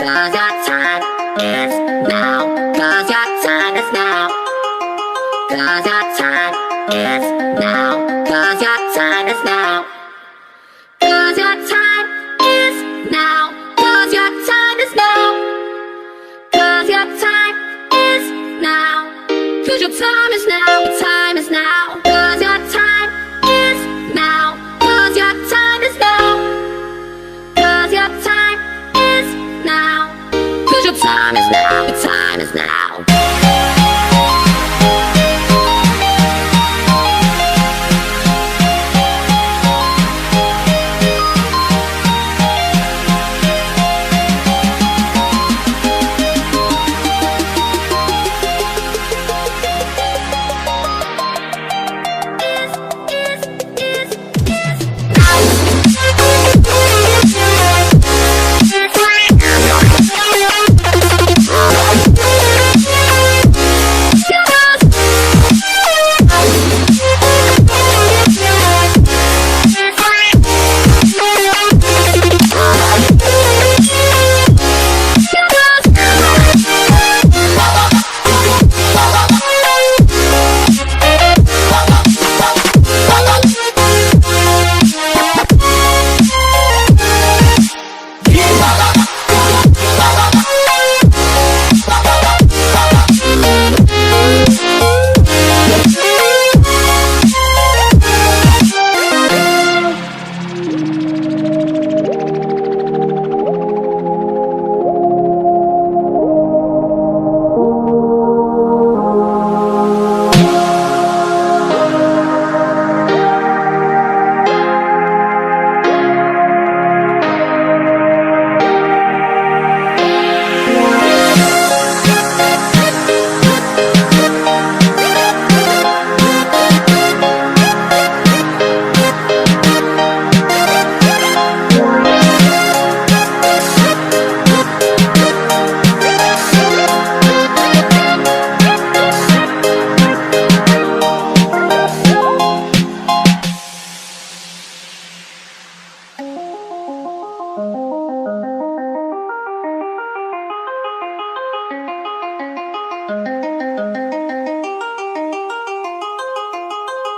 'Cause your time is now. 'Cause your time is now. 'Cause your time is now. 'Cause your time is now. 'Cause your time is now. 'Cause your time is now. 'Cause your time is now. 'Cause your time is now. Your time is now. 'Cause your time is now. 'Cause your time is now. 'Cause your time is now. 'Cause your time is now.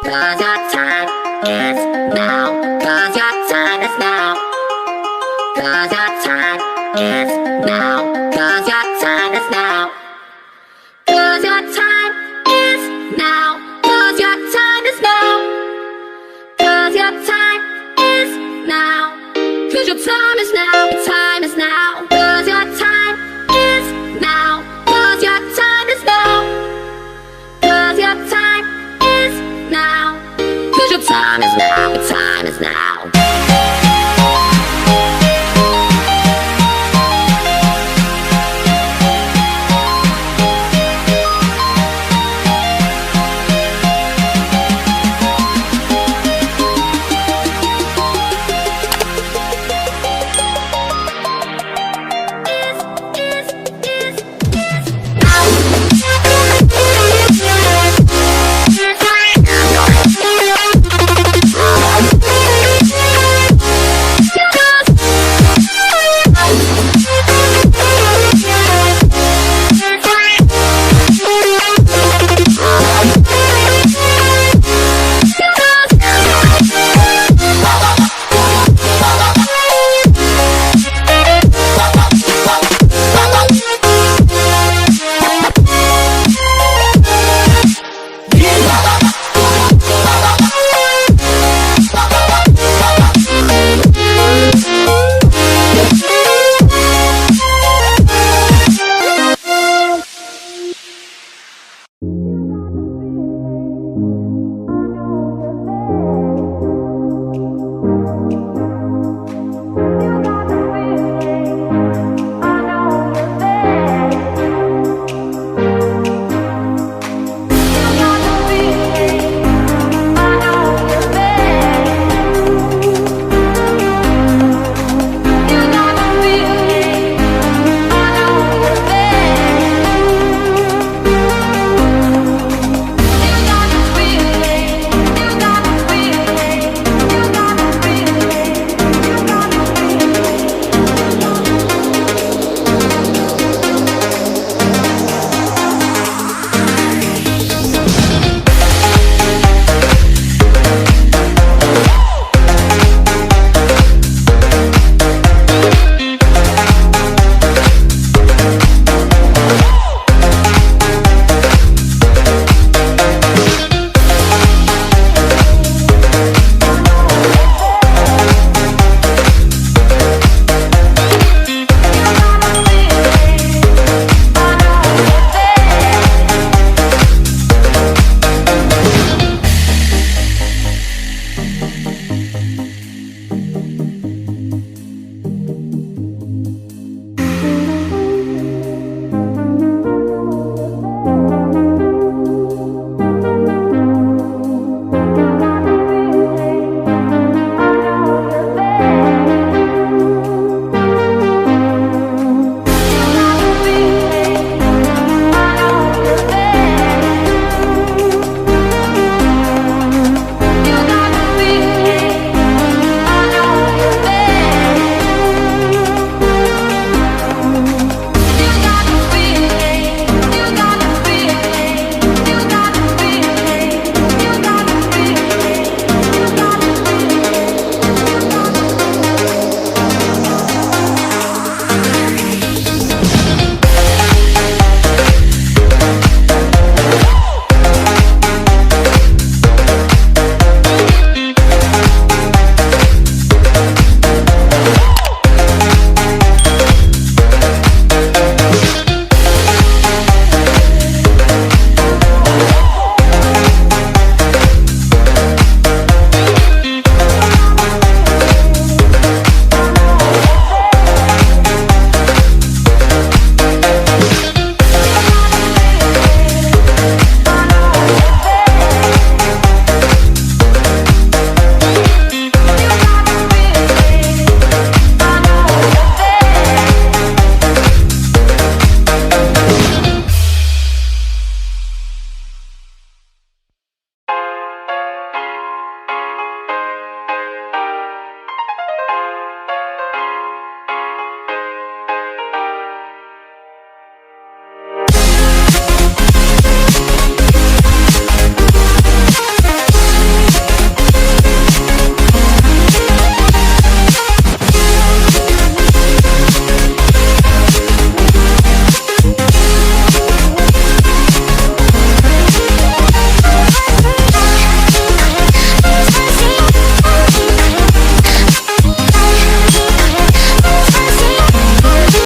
Your time is now. Cause your time is now. Cause your time is now. Cause your time is now. Cause your time is now. Cause your time is now. Cause your time is now. Cause your time is now. Cause your time is now. Your time is now. Cause your time is now. Cause your time is now. Cause your time is now. 'Cause your time is now. Your time is now.